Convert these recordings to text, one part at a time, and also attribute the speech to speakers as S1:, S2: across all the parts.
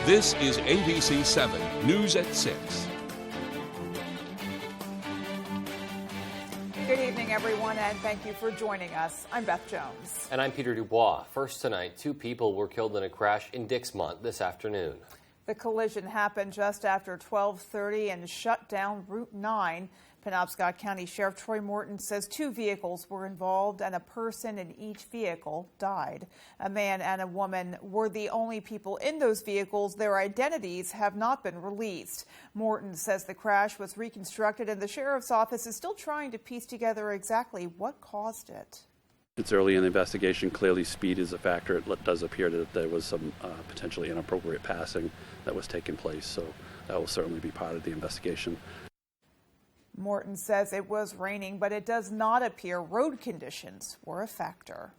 S1: This is ABC 7 News at 6.
S2: Good evening, everyone, and thank you for joining us. I'm Beth Jones.
S3: And I'm Peter Dubois. First tonight, 2 people were killed in a crash in Dixmont this afternoon.
S2: The collision happened just after 12:30 and shut down Route 9. Penobscot County Sheriff Troy Morton says 2 vehicles were involved and a person in each vehicle died. A man and a woman were the only people in those vehicles. Their identities have not been released. Morton says the crash was reconstructed and the sheriff's office is still trying to piece together exactly what caused it.
S4: It's early in the investigation. Clearly, speed is a factor. It does appear that there was some potentially inappropriate passing that was taking place, so that will certainly be part of the investigation.
S2: Morton says it was raining, but it does not appear road conditions were a factor.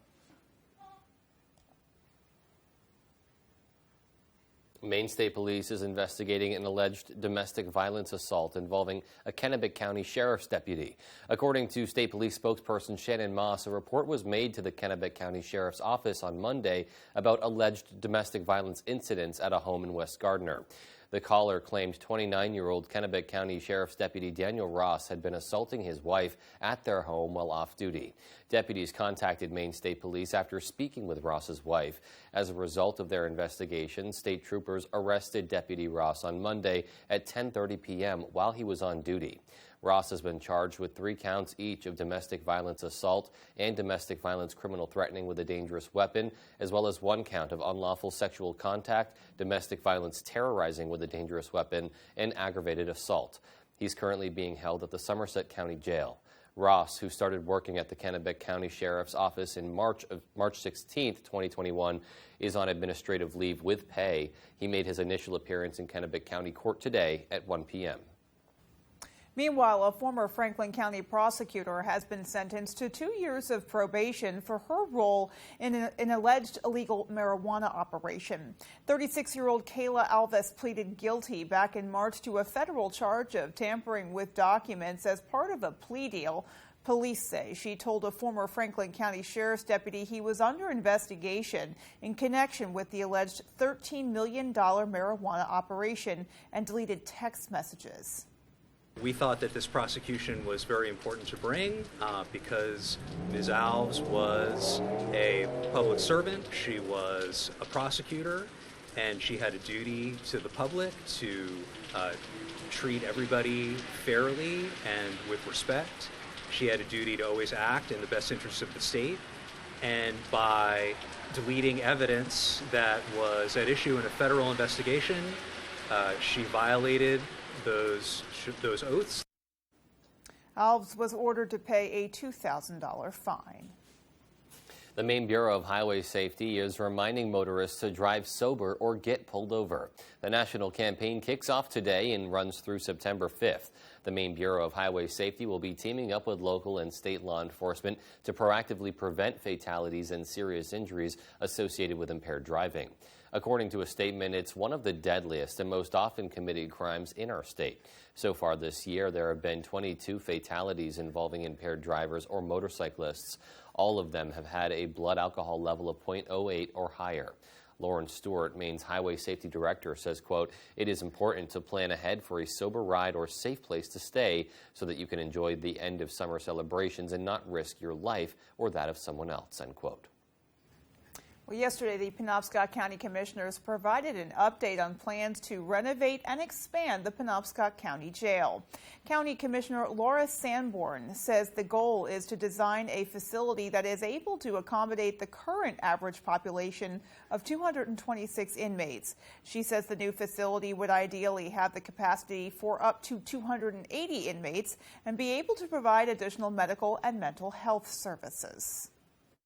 S3: Maine State Police is investigating an alleged domestic violence assault involving a Kennebec County Sheriff's deputy. According to State Police spokesperson Shannon Moss, a report was made to the Kennebec County Sheriff's Office on Monday about alleged domestic violence incidents at a home in West Gardner. The caller claimed 29-year-old Kennebec County Sheriff's Deputy Daniel Ross had been assaulting his wife at their home while off duty. Deputies contacted Maine State Police after speaking with Ross's wife. As a result of their investigation, state troopers arrested Deputy Ross on Monday at 10:30 p.m. while he was on duty. Ross has been charged with 3 counts each of domestic violence assault and domestic violence criminal threatening with a dangerous weapon, as well as 1 count of unlawful sexual contact, domestic violence terrorizing with a dangerous weapon, and aggravated assault. He's currently being held at the Somerset County Jail. Ross, who started working at the Kennebec County Sheriff's Office in March 16, 2021, is on administrative leave with pay. He made his initial appearance in Kennebec County Court today at 1 p.m.
S2: Meanwhile, a former Franklin County prosecutor has been sentenced to 2 years of probation for her role in an alleged illegal marijuana operation. 36-year-old Kayla Alves pleaded guilty back in March to a federal charge of tampering with documents as part of a plea deal. Police say she told a former Franklin County Sheriff's deputy he was under investigation in connection with the alleged $13 million marijuana operation and deleted text messages.
S5: We thought that this prosecution was very important to bring because Ms. Alves was a public servant, she was a prosecutor, and she had a duty to the public to treat everybody fairly and with respect. She had a duty to always act in the best interest of the state, and by deleting evidence that was at issue in a federal investigation, she violated those oaths.
S2: Alves was ordered to pay a $2,000 fine.
S3: The Maine Bureau of Highway Safety is reminding motorists to drive sober or get pulled over. The national campaign kicks off today and runs through September 5th. The Maine Bureau of Highway Safety will be teaming up with local and state law enforcement to proactively prevent fatalities and serious injuries associated with impaired driving. According to a statement, it's one of the deadliest and most often committed crimes in our state. So far this year, there have been 22 fatalities involving impaired drivers or motorcyclists. All of them have had a blood alcohol level of 0.08 or higher. Lauren Stewart, Maine's Highway Safety Director, says, quote, "It is important to plan ahead for a sober ride or safe place to stay so that you can enjoy the end of summer celebrations and not risk your life or that of someone else," end quote.
S2: Well, yesterday, the Penobscot County Commissioners provided an update on plans to renovate and expand the Penobscot County Jail. County Commissioner Laura Sanborn says the goal is to design a facility that is able to accommodate the current average population of 226 inmates. She says the new facility would ideally have the capacity for up to 280 inmates and be able to provide additional medical and mental health services.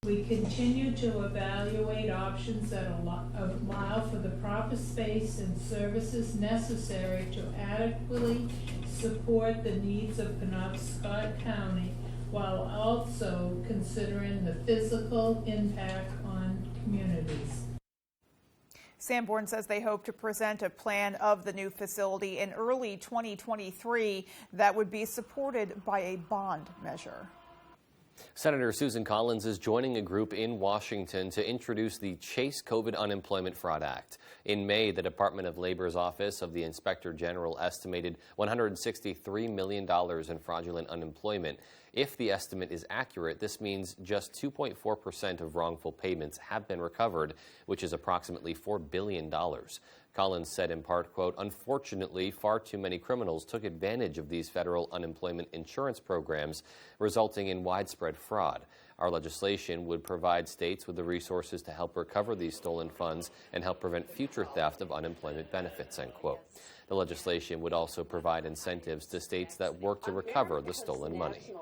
S6: We continue to evaluate options that allow for the proper space and services necessary to adequately support the needs of Penobscot County while also considering the physical impact on communities.
S2: Sanborn says they hope to present a plan of the new facility in early 2023 that would be supported by a bond measure.
S3: Senator Susan Collins is joining a group in Washington to introduce the Chase COVID Unemployment Fraud Act. In May, the Department of Labor's Office of the Inspector General estimated $163 million in fraudulent unemployment. If the estimate is accurate, this means just 2.4% of wrongful payments have been recovered, which is approximately $4 billion. Collins said in part, quote, "Unfortunately, far too many criminals took advantage of these federal unemployment insurance programs, resulting in widespread fraud. Our legislation would provide states with the resources to help recover these stolen funds and help prevent future theft of unemployment benefits," end quote. The legislation would also provide incentives to states that work to recover the stolen money.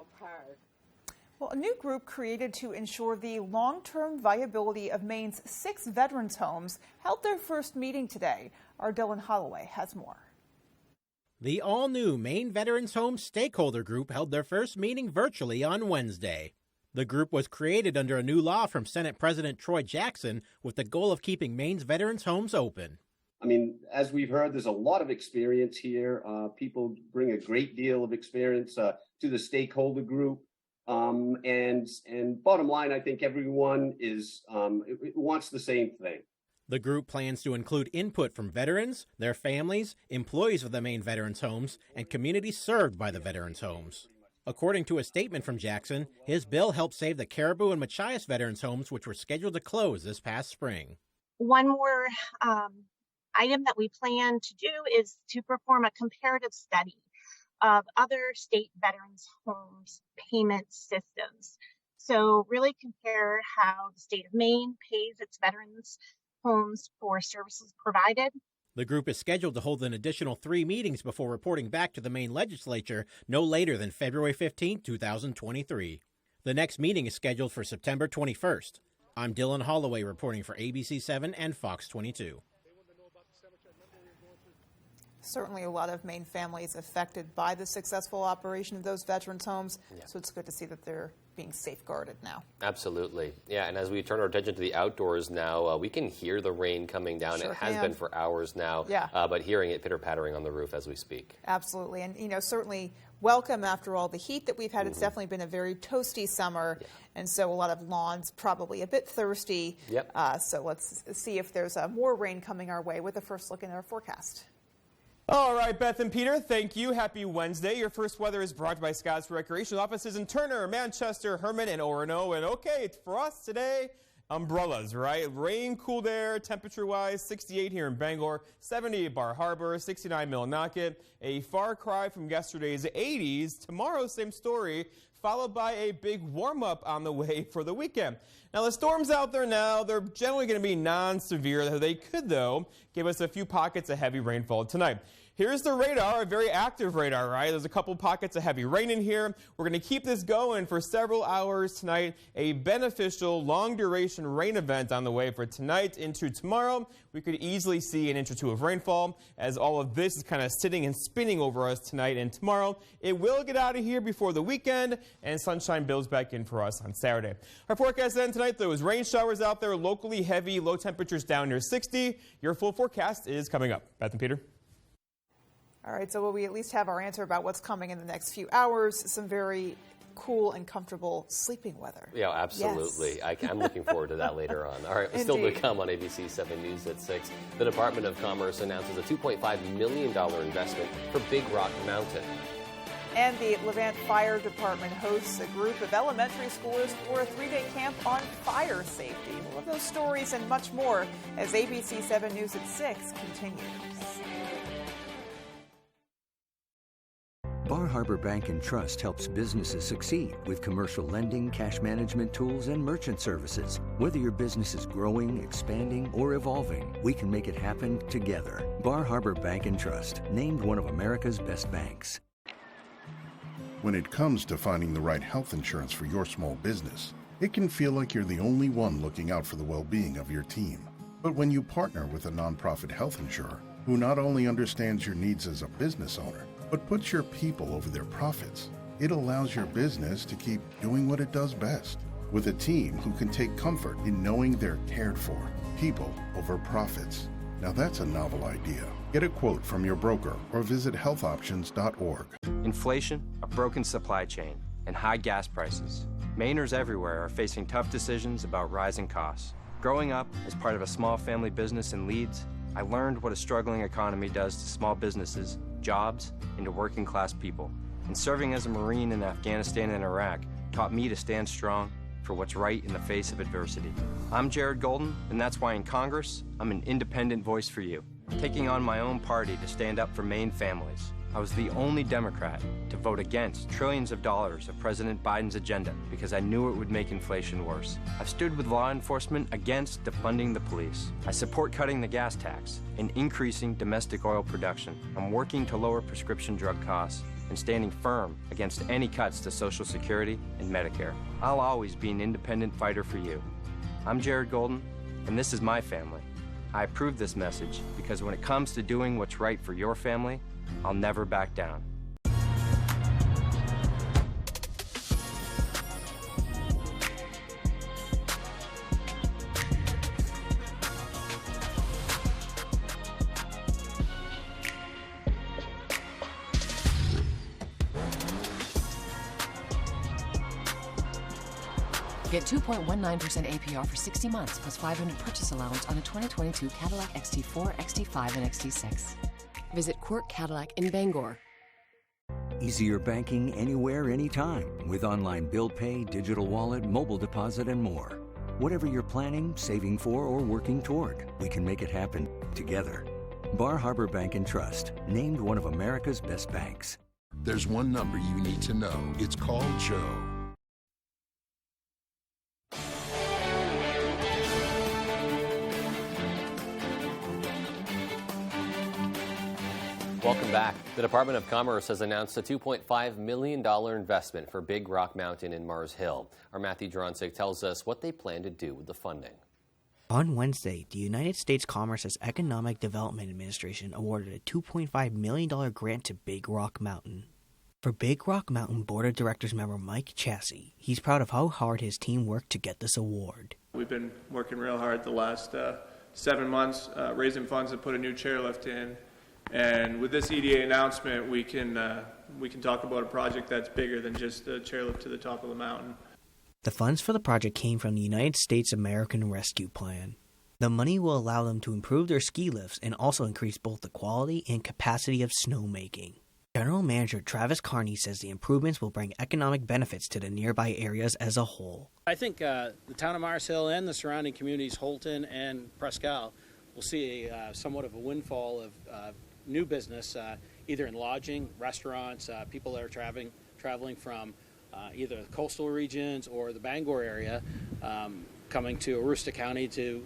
S2: Well, a new group created to ensure the long-term viability of Maine's 6 veterans' homes held their first meeting today. Our Dylan Holloway has more.
S7: The all-new Maine Veterans Home Stakeholder Group held their first meeting virtually on Wednesday. The group was created under a new law from Senate President Troy Jackson with the goal of keeping Maine's veterans' homes open.
S8: I mean, as we've heard, there's a lot of experience here. People bring a great deal of experience to the stakeholder group. And bottom line, I think everyone wants the same thing.
S7: The group plans to include input from veterans, their families, employees of the Maine Veterans Homes, and communities served by the Veterans Homes. According to a statement from Jackson, his bill helped save the Caribou and Machias Veterans Homes, which were scheduled to close this past spring.
S9: One more item that we plan to do is to perform a comparative study of other state veterans homes payment systems. So really compare how the state of Maine pays its veterans homes for services provided.
S7: The group is scheduled to hold an additional 3 meetings before reporting back to the Maine legislature no later than February 15, 2023. The next meeting is scheduled for September 21st. I'm Dylan Holloway reporting for ABC 7 and Fox 22.
S2: Certainly a lot of Maine families affected by the successful operation of those veterans' homes, so it's good to see that they're being safeguarded now.
S3: Absolutely. Yeah, and as we turn our attention to the outdoors now, we can hear the rain coming down.
S2: Sure
S3: it has been for hours now, but hearing it pitter-pattering on the roof as we speak.
S2: Absolutely. And, you know, certainly welcome after all the heat that we've had. It's definitely been a very toasty summer, and so a lot of lawns probably a bit thirsty. So let's see if there's more rain coming our way with a first look in our forecast.
S10: All right, Beth and Peter, thank you. Happy Wednesday. Your first weather is brought to you by Scott's Recreational Offices in Turner, Manchester, Herman, and Orono. And okay, for us today, umbrellas, right? Rain, cool air, temperature-wise, 68 here in Bangor, 70 at Bar Harbor, 69 Millinocket. A far cry from yesterday's 80s. Tomorrow, same story, followed by a big warm-up on the way for the weekend. Now, the storms out there now, they're generally going to be non-severe. They could, though, give us a few pockets of heavy rainfall tonight. Here's the radar, a very active radar, right? There's a couple pockets of heavy rain in here. We're going to keep this going for several hours tonight. A beneficial long-duration rain event on the way for tonight into tomorrow. We could easily see an inch or two of rainfall as all of this is kind of sitting and spinning over us tonight and tomorrow. It will get out of here before the weekend, and sunshine builds back in for us on Saturday. Our forecast then tonight, there was rain showers out there, locally heavy, low temperatures down near 60. Your full forecast is coming up. Beth and Peter.
S2: All right, so will we at least have our answer about what's coming in the next few hours? Some very cool and comfortable sleeping weather.
S3: Yeah, absolutely. Yes. I'm looking forward to that later on. All right, still to come on ABC 7 News at 6. The Department of Commerce announces a $2.5 million investment for Big Rock Mountain.
S2: And the Levant Fire Department hosts a group of elementary schoolers for a 3-day camp on fire safety. We'll have those stories and much more as ABC 7 News at 6 continues.
S11: Bar Harbor Bank and Trust helps businesses succeed with commercial lending, cash management tools, and merchant services. Whether your business is growing, expanding, or evolving, we can make it happen together. Bar Harbor Bank and Trust, named one of America's best banks.
S12: When it comes to finding the right health insurance for your small business, it can feel like you're the only one looking out for the well-being of your team. But when you partner with a nonprofit health insurer who not only understands your needs as a business owner, but puts your people over their profits, it allows your business to keep doing what it does best. With a team who can take comfort in knowing they're cared for, people over profits. Now that's a novel idea. Get a quote from your broker or visit healthoptions.org.
S13: Inflation, a broken supply chain, and high gas prices. Mainers everywhere are facing tough decisions about rising costs. Growing up as part of a small family business in Leeds, I learned what a struggling economy does to small businesses, jobs, and to working class people. And serving as a Marine in Afghanistan and Iraq taught me to stand strong for what's right in the face of adversity. I'm Jared Golden, and that's why in Congress, I'm an independent voice for you, taking on my own party to stand up for Maine families. I was the only Democrat to vote against trillions of dollars of President Biden's agenda because I knew it would make inflation worse. I've stood with law enforcement against defunding the police. I support cutting the gas tax and increasing domestic oil production. I'm working to lower prescription drug costs and standing firm against any cuts to Social Security and Medicare. I'll always be an independent fighter for you. I'm Jared Golden, and this is my family. I approve this message because when it comes to doing what's right for your family, I'll never back down.
S14: Get 2.19% APR for 60 months plus $500 purchase allowance on a 2022 Cadillac XT4, XT5, and XT6. Visit Quirk Cadillac in Bangor.
S11: Easier banking anywhere, anytime, with online bill pay, digital wallet, mobile deposit, and more. Whatever you're planning, saving for, or working toward, we can make it happen together. Bar Harbor Bank and Trust, named one of America's best banks.
S15: There's one number you need to know. It's called Joe.
S3: Welcome back. The Department of Commerce has announced a $2.5 million investment for Big Rock Mountain in Mars Hill. Our Matthew Dronsick tells us what they plan to do with the funding.
S16: On Wednesday, the United States Commerce's Economic Development Administration awarded a $2.5 million grant to Big Rock Mountain. For Big Rock Mountain Board of Directors member Mike Chassie, he's proud of how hard his team worked to get this award.
S17: We've been working real hard the last 7 months, raising funds to put a new chairlift in. And with this EDA announcement, we can talk about a project that's bigger than just a chairlift to the top of the mountain.
S16: The funds for the project came from the United States American Rescue Plan. The money will allow them to improve their ski lifts and also increase both the quality and capacity of snowmaking. General Manager Travis Carney says the improvements will bring economic benefits to the nearby areas as a whole.
S18: I think the town of Mars Hill and the surrounding communities, Holton and Presque Isle, will see somewhat of a windfall of new business, either in lodging, restaurants, people that are traveling from either the coastal regions or the Bangor area, coming to Aroostook County to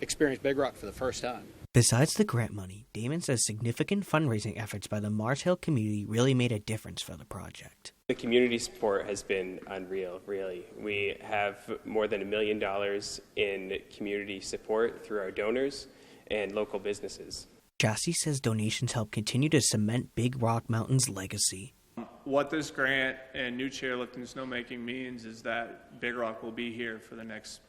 S18: experience Big Rock for the first time.
S16: Besides the grant money, Damon says significant fundraising efforts by the Mars Hill community really made a difference for the project.
S19: The community support has been unreal, really. We have more than $1 million in community support through our donors and local businesses.
S16: Chassie says donations help continue to cement Big Rock Mountain's legacy.
S17: What this grant and new chairlift and snowmaking means is that Big Rock will be here for the next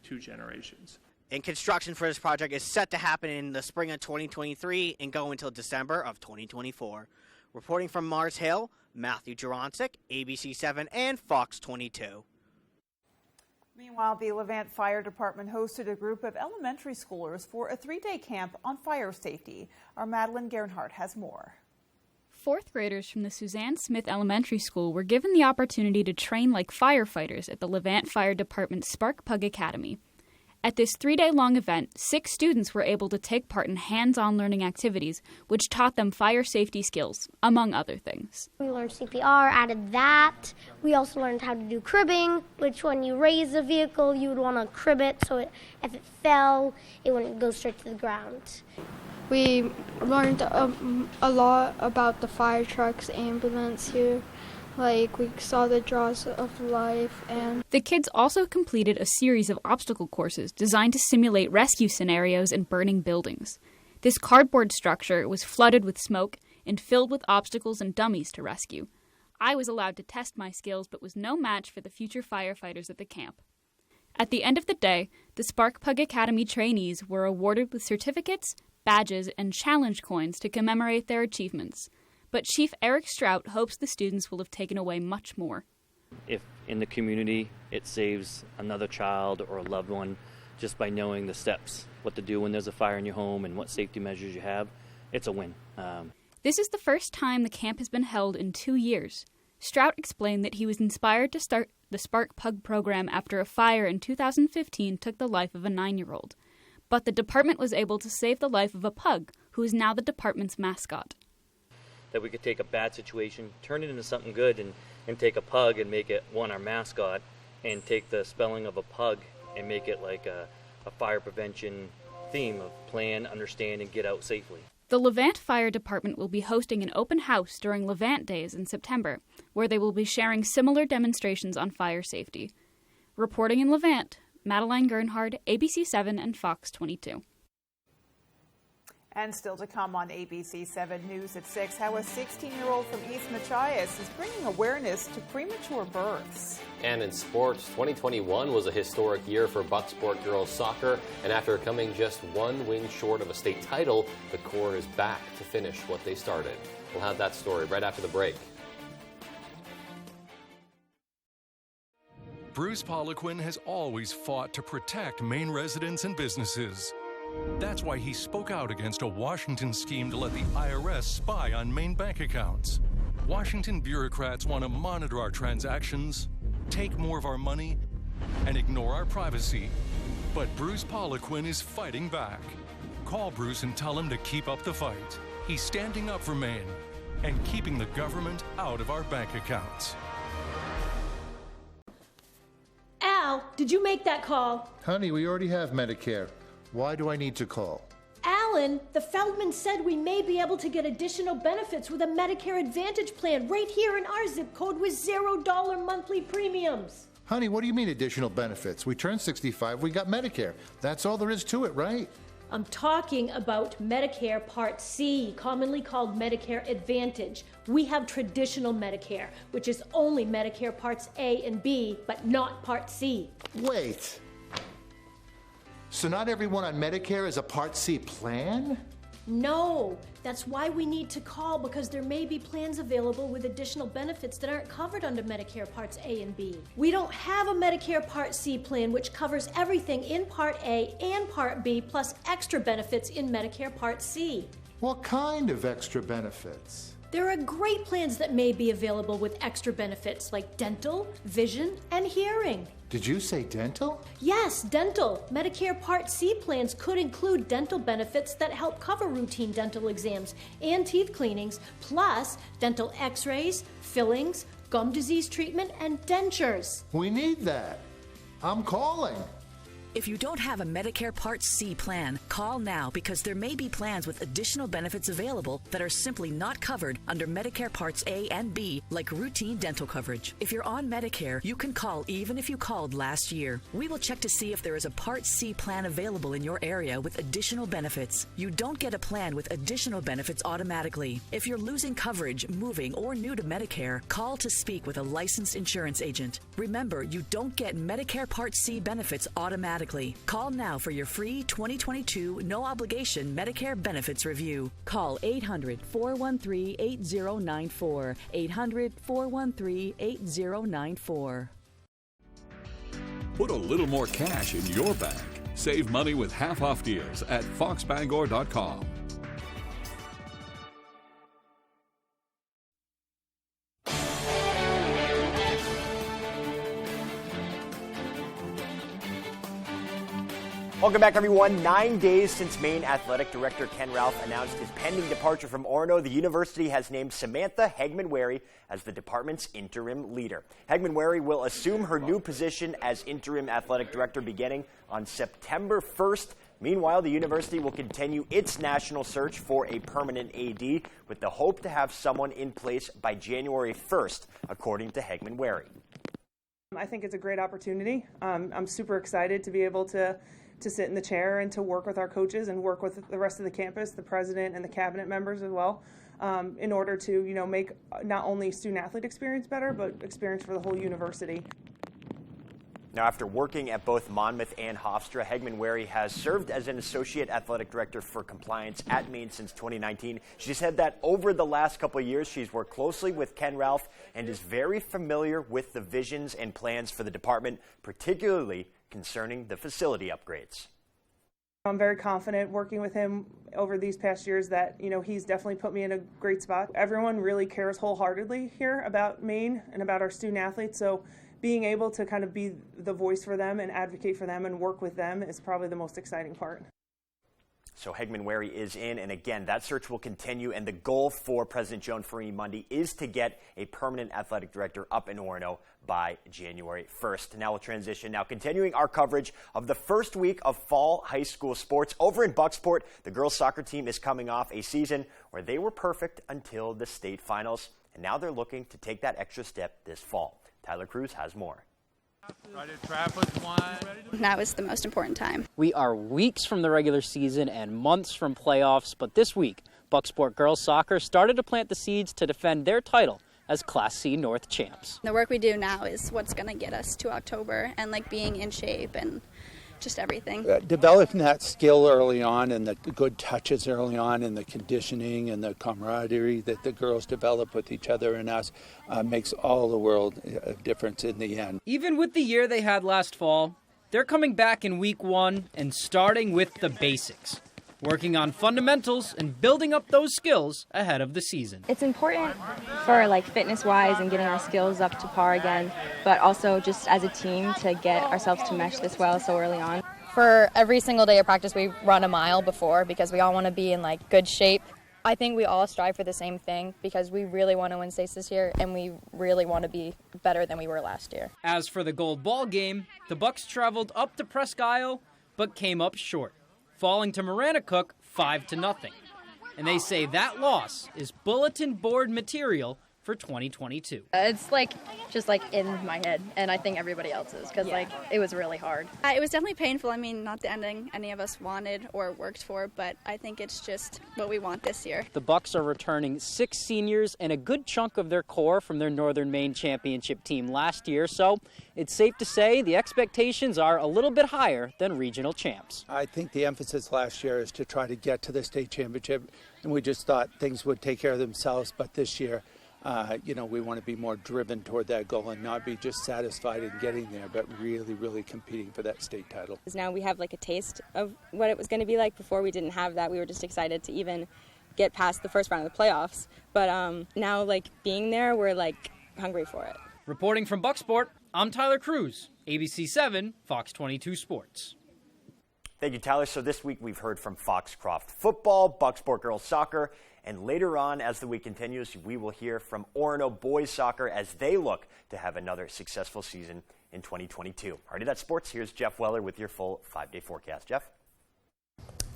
S17: 2 generations.
S20: And construction for this project is set to happen in the spring of 2023 and go until December of 2024. Reporting from Mars Hill, Matthew Juronsik, ABC 7 and Fox 22.
S2: Meanwhile, the Levant Fire Department hosted a group of elementary schoolers for a 3-day camp on fire safety. Our Madeline Gernhardt has more.
S21: 4th graders from the Suzanne Smith Elementary School were given the opportunity to train like firefighters at the Levant Fire Department's Spark Plug Academy. At this 3-day-long event, 6 students were able to take part in hands-on learning activities, which taught them fire safety skills, among other things.
S22: We learned CPR, added that. We also learned how to do cribbing, which when you raise a vehicle, you would want to crib it so if it fell, it wouldn't go straight to the ground.
S23: We learned a lot about the fire trucks, ambulance here. Like, we saw the jaws of life. And
S21: the kids also completed a series of obstacle courses designed to simulate rescue scenarios in burning buildings. This cardboard structure was flooded with smoke and filled with obstacles and dummies to rescue. I was allowed to test my skills, but was no match for the future firefighters at the camp. At the end of the day, the Spark Plug Academy trainees were awarded with certificates, badges, and challenge coins to commemorate their achievements. But Chief Eric Strout hopes the students will have taken away much more.
S24: If
S1: in the community. It saves another child or a loved one just by knowing the steps, what to do when there's a fire in your home and what safety measures you have. It's a win.
S21: This is the first time the camp has been held in 2 years. Strout explained that he was inspired to start the Spark Pug program after a fire in 2015 took the life of a 9-year-old. But the department was able to save the life of a pug, who is now the department's mascot.
S1: That we could take a bad situation, turn it into something good, and take a pug and make it, one, our mascot, and take the spelling of a pug and make it like a fire prevention theme of plan, understand, and get out safely.
S21: The Levant Fire Department will be hosting an open house during Levant Days in September, where they will be sharing similar demonstrations on fire safety. Reporting in Levant, Madeline Gernhard, ABC7 and Fox 22.
S2: And still to come on ABC 7 News at 6, how a 16-year-old from East Machias is bringing awareness to premature births.
S3: And in sports, 2021 was a historic year for Bucksport girls soccer, and after coming just one win short of a state title, the Corps is back to finish what they started. We'll have that story right after the break.
S4: Bruce Poliquin has always fought to protect Maine residents and businesses. That's why he spoke out against a Washington scheme to let the IRS spy on Maine bank accounts. Washington bureaucrats want to monitor our transactions, take more of our money, and ignore our privacy. But Bruce Poliquin is fighting back. Call Bruce and tell him to keep up the fight. He's standing up for Maine and keeping the government out of our bank accounts.
S5: Al, did you make that call?
S24: Honey, we already have Medicare. Why do I need to call?
S5: Alan, the Feldman said we may be able to get additional benefits with a Medicare Advantage plan right here in our zip code with $0 monthly premiums.
S24: Honey, what do you mean additional benefits? We turned 65, we got Medicare. That's all there is to it, right?
S5: I'm talking about Medicare Part C, commonly called Medicare Advantage. We have traditional Medicare, which is only Medicare Parts A and B, but not Part C.
S24: Wait. So not everyone on Medicare is a Part C plan?
S5: No, that's why we need to call, because there may be plans available with additional benefits that aren't covered under Medicare Parts A and B. We don't have a Medicare Part C plan which covers everything in Part A and Part B plus extra benefits in Medicare Part C.
S24: What kind of extra benefits?
S5: There are great plans that may be available with extra benefits like dental, vision, and hearing.
S24: Did you say dental?
S5: Yes, dental. Medicare Part C plans could include dental benefits that help cover routine dental exams and teeth cleanings, plus dental x-rays, fillings, gum disease treatment, and dentures.
S24: We need that. I'm calling.
S25: If you don't have a Medicare Part C plan, call now because there may be plans with additional benefits available that are simply not covered under Medicare Parts A and B, like routine dental coverage. If you're on Medicare, you can call even if you called last year. We will check to see if there is a Part C plan available in your area with additional benefits. You don't get a plan with additional benefits automatically. If you're losing coverage, moving, or new to Medicare, call to speak with a licensed insurance agent. Remember, you don't get Medicare Part C benefits automatically. Call now for your free 2022 no-obligation Medicare benefits review. Call 800-413-8094. 800-413-8094.
S26: Put a little more cash in your bank. Save money with half-off deals at foxbangor.com.
S27: Welcome back, everyone. 9 days since Maine Athletic Director Ken Ralph announced his pending departure from Orono, the university has named Samantha Hegman-Wary as the department's interim leader. Hegman-Wary will assume her new position as interim athletic director beginning on September 1st. Meanwhile, the university will continue its national search for a permanent AD with the hope to have someone in place by January 1st, according to Hegman-Wary.
S28: I think it's a great opportunity. I'm super excited to be able to sit in the chair and to work with our coaches and work with the rest of the campus, the president and the cabinet members as well, in order to, make not only student athlete experience better, but experience for the whole university.
S27: Now, after working at both Monmouth and Hofstra, Hegman-Wary has served as an associate athletic director for compliance at Maine since 2019. She said that over the last couple of years, she's worked closely with Ken Ralph and is very familiar with the visions and plans for the department, particularly concerning the facility upgrades.
S28: I'm very confident working with him over these past years that, he's definitely put me in a great spot. Everyone really cares wholeheartedly here about Maine and about our student athletes, so being able to kind of be the voice for them and advocate for them and work with them is probably the most exciting part.
S27: So Hegman-Wary is in, and again, that search will continue, and the goal for President Joan Farini-Mundy is to get a permanent athletic director up in Orono by January 1st. Now we'll transition. Now continuing our coverage of the first week of fall high school sports over in Bucksport, the girls soccer team is coming off a season where they were perfect until the state finals, and now they're looking to take that extra step this fall. Tyler Cruz has more.
S6: Now is the most important time.
S7: We are weeks from the regular season and months from playoffs, but this week, Bucksport girls soccer started to plant the seeds to defend their title as Class C North champs.
S6: The work we do now is what's going to get us to October and being in shape and just everything.
S8: Developing that skill early on and the good touches early on and the conditioning and the camaraderie that the girls develop with each other and us makes all the world of difference in the end.
S9: Even with the year they had last fall, they're coming back in week 1 and starting with the basics, working on fundamentals and building up those skills ahead of the season.
S10: It's important for fitness-wise and getting our skills up to par again, but also just as a team to get ourselves to mesh this well so early on.
S12: For every single day of practice, we run a mile before because we all want to be in good shape. I think we all strive for the same thing because we really want to win states this year and we really want to be better than we were last year.
S9: As for the gold ball game, the Bucks traveled up to Presque Isle but came up short, falling to Maranacook 5-0. And they say that loss is bulletin board material for 2022.
S12: It's just in my head, and I think everybody else's, because it was really hard.
S6: It was definitely painful. I mean, not the ending any of us wanted or worked for, but I think it's just what we want this year.
S7: The Bucks are returning 6 seniors and a good chunk of their core from their Northern Maine championship team last year, so it's safe to say the expectations are a little bit higher than regional champs.
S8: I think the emphasis last year is to try to get to the state championship, and we just thought things would take care of themselves, but this year we want to be more driven toward that goal and not be just satisfied in getting there, but really, really competing for that state title.
S10: Now we have a taste of what it was going to be like. Before we didn't have that. We were just excited to even get past the first round of the playoffs. But now, being there, we're hungry for it.
S9: Reporting from Bucksport, I'm Tyler Cruz, ABC 7, Fox 22 Sports.
S27: Thank you, Tyler. So this week we've heard from Foxcroft football, Bucksport girls soccer, and later on as the week continues, we will hear from Orono boys soccer as they look to have another successful season in 2022. Alrighty, that's sports. Here's Jeff Weller with your full 5-day forecast. Jeff?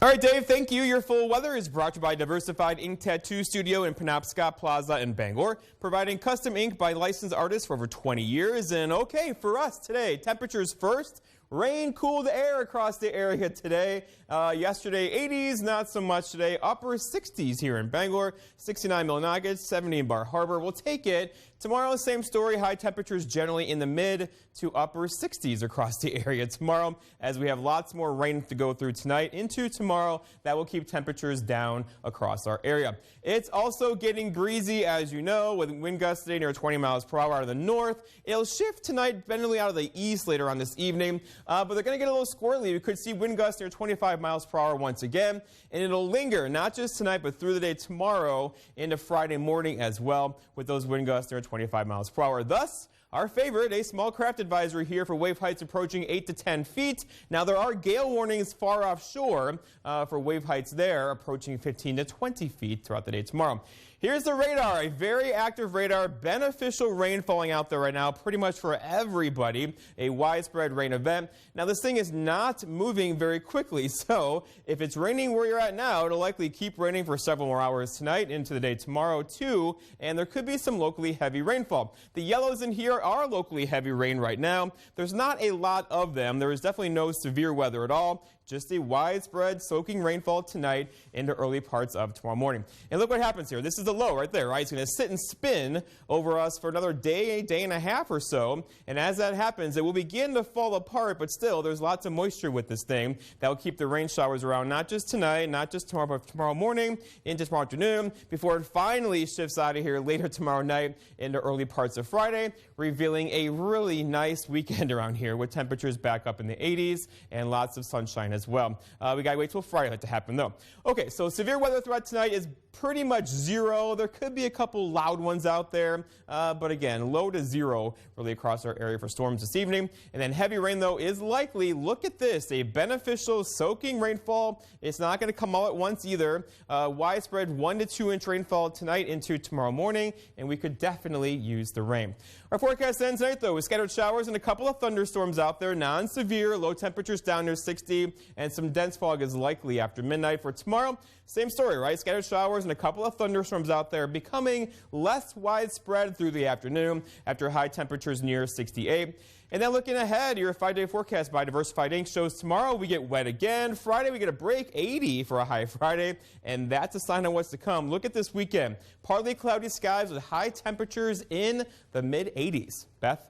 S13: All right, Dave, thank you. Your full weather is brought to you by Diversified Ink Tattoo Studio in Penobscot Plaza in Bangor, providing custom ink by licensed artists for over 20 years. And okay, for us today, temperatures first. Rain cooled air across the area today. Yesterday, 80s, not so much today. Upper 60s here in Bangor, 69 Millinocket, 70 in Bar Harbor. We'll take it. Tomorrow, same story. High temperatures generally in the mid to upper 60s across the area tomorrow, as we have lots more rain to go through tonight into tomorrow. That will keep temperatures down across our area. It's also getting breezy, as you know, with wind gusts today near 20 miles per hour out of the north. It'll shift tonight, generally out of the east later on this evening, but they're going to get a little squirrely. We could see wind gusts near 25 miles per hour once again, and it'll linger not just tonight, but through the day tomorrow into Friday morning as well, with those wind gusts near 25 miles per hour. Thus, our favorite, a small craft advisory here for wave heights approaching 8 to 10 feet. Now, there are gale warnings far offshore for wave heights there approaching 15 to 20 feet throughout the day tomorrow. Here's the radar, a very active radar, beneficial rain falling out there right now, pretty much for everybody, a widespread rain event. Now, this thing is not moving very quickly, so if it's raining where you're at now, it'll likely keep raining for several more hours tonight into the day tomorrow, too, and there could be some locally heavy rainfall. The yellows in here are locally heavy rain right now. There's not a lot of them. There is definitely no severe weather at all. Just a widespread soaking rainfall tonight into early parts of tomorrow morning. And look what happens here. This is the low right there, right? It's going to sit and spin over us for another day and a half or so. And as that happens, it will begin to fall apart, but still, there's lots of moisture with this thing that will keep the rain showers around, not just tonight, not just tomorrow, but tomorrow morning into tomorrow afternoon, before it finally shifts out of here later tomorrow night into early parts of Friday, revealing a really nice weekend around here with temperatures back up in the 80s and lots of sunshine as well. We got to wait till Friday for that to happen, though. Okay, so severe weather threat tonight is pretty much zero. There could be a couple loud ones out there, but again, low to zero really across our area for storms this evening. And then heavy rain, though, is likely. Look at this, a beneficial soaking rainfall. It's not going to come all at once either. Widespread 1 to 2 inch rainfall tonight into tomorrow morning, and we could definitely use the rain. Our forecast ends tonight, though, with scattered showers and a couple of thunderstorms out there. Non-severe, low temperatures down near 60, and some dense fog is likely after midnight. For tomorrow, same story, right? Scattered showers and a couple of thunderstorms out there, becoming less widespread through the afternoon after high temperatures near 68. And then looking ahead, your 5-day forecast by Diversified Inc. shows tomorrow we get wet again. Friday we get a break, 80 for a high Friday, and that's a sign of what's to come. Look at this weekend. Partly cloudy skies with high temperatures in the mid-80s. Beth?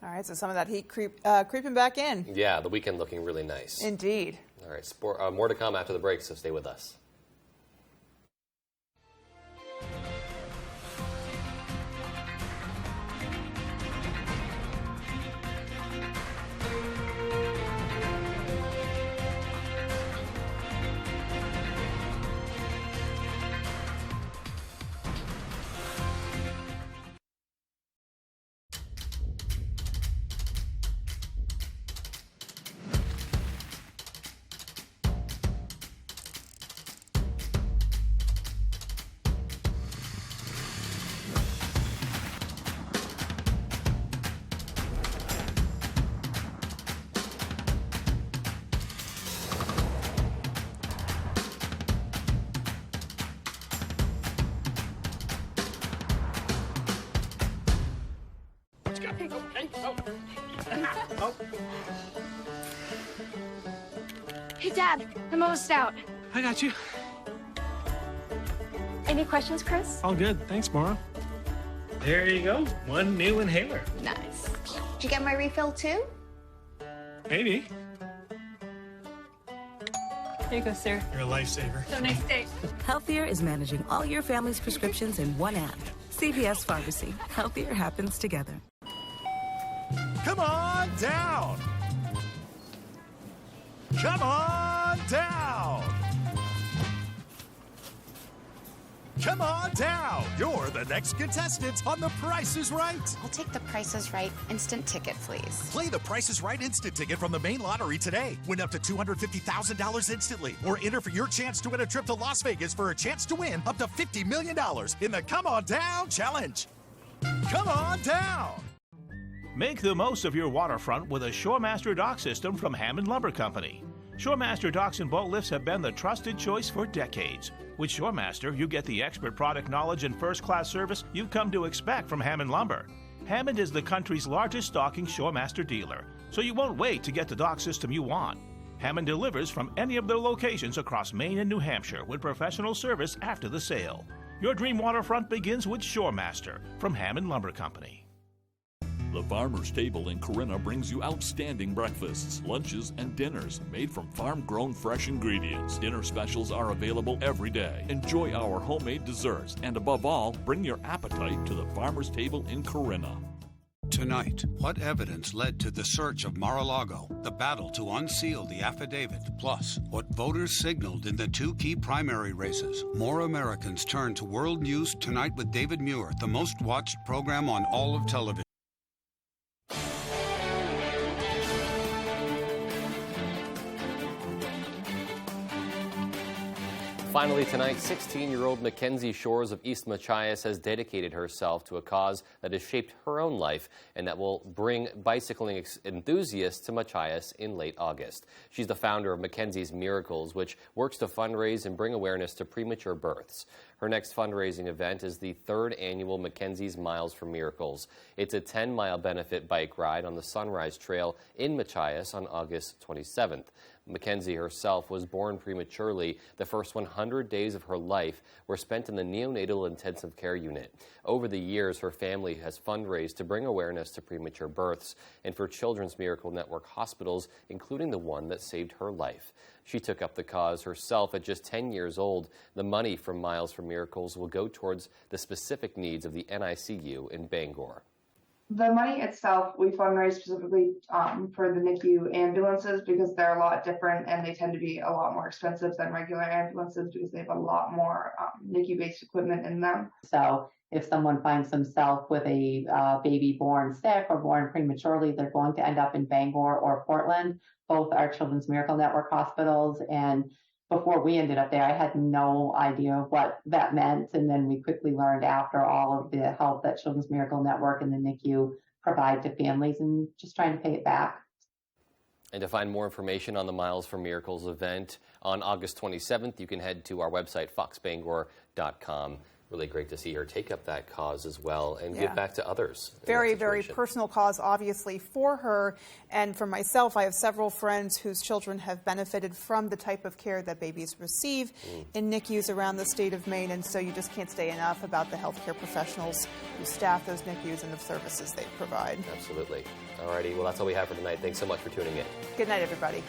S2: All right, so some of that heat creeping back in.
S3: Yeah, the weekend looking really nice.
S2: Indeed.
S3: All right, more to come after the break, so stay with us.
S11: Hey, Dad, I'm almost out.
S14: I got you.
S11: Any questions, Chris?
S14: All good. Thanks, Maura. There you go. One new inhaler.
S11: Nice. Did you get my refill, too?
S14: Maybe.
S11: Here you go, sir.
S14: You're a lifesaver.
S11: So nice day.
S25: Healthier is managing all your family's prescriptions in one app. CVS Pharmacy. Healthier happens together.
S15: Come on down! Come on down! Come on down! You're the next contestant on The Price is Right.
S16: I'll take The Price is Right instant ticket, please.
S15: Play The Price is Right instant ticket from the main lottery today. Win up to $250,000 instantly. Or enter for your chance to win a trip to Las Vegas for a chance to win up to $50 million in the Come On Down Challenge. Come on down!
S17: Make the most of your waterfront with a Shoremaster dock system from Hammond Lumber Company. Shoremaster docks and boat lifts have been the trusted choice for decades. With Shoremaster, you get the expert product knowledge and first-class service you've come to expect from Hammond Lumber. Hammond is the country's largest stocking Shoremaster dealer, so you won't wait to get the dock system you want. Hammond delivers from any of their locations across Maine and New Hampshire with professional service after the sale. Your dream waterfront begins with Shoremaster from Hammond Lumber Company.
S26: The Farmer's Table in Corinna brings you outstanding breakfasts, lunches, and dinners made from farm-grown fresh ingredients. Dinner specials are available every day. Enjoy our homemade desserts, and above all, bring your appetite to the Farmer's Table in Corinna.
S18: Tonight, what evidence led to the search of Mar-a-Lago, the battle to unseal the affidavit, plus what voters signaled in the two key primary races. More Americans turn to World News Tonight with David Muir, the most watched program on all of television.
S3: Finally tonight, 16-year-old Mackenzie Shores of East Machias has dedicated herself to a cause that has shaped her own life and that will bring bicycling enthusiasts to Machias in late August. She's the founder of Mackenzie's Miracles, which works to fundraise and bring awareness to premature births. Her next fundraising event is the 3rd annual Mackenzie's Miles for Miracles. It's a 10-mile benefit bike ride on the Sunrise Trail in Machias on August 27th. Mackenzie herself was born prematurely. The first 100 days of her life were spent in the neonatal intensive care unit. Over the years, her family has fundraised to bring awareness to premature births and for Children's Miracle Network hospitals, including the one that saved her life. She took up the cause herself at just 10 years old. The money from Miles for Miracles will go towards the specific needs of the NICU in Bangor.
S1: The money itself, we fundraise specifically for the NICU ambulances because they're a lot different and they tend to be a lot more expensive than regular ambulances because they have a lot more NICU-based equipment in them.
S4: So if someone finds themselves with a baby born sick or born prematurely, they're going to end up in Bangor or Portland. Both are Children's Miracle Network hospitals. And before we ended up there, I had no idea what that meant. And then we quickly learned after all of the help that Children's Miracle Network and the NICU provide to families and just trying to pay it back.
S3: And to find more information on the Miles for Miracles event on August 27th, you can head to our website, foxbangor.com. Really great to see her take up that cause as well and give back to others.
S2: Very, very personal cause, obviously, for her. And for myself, I have several friends whose children have benefited from the type of care that babies receive in NICUs around the state of Maine. And so you just can't say enough about the healthcare professionals who staff those NICUs and the services they provide.
S3: Absolutely. All righty. Well, that's all we have for tonight. Thanks so much for tuning in.
S2: Good night, everybody.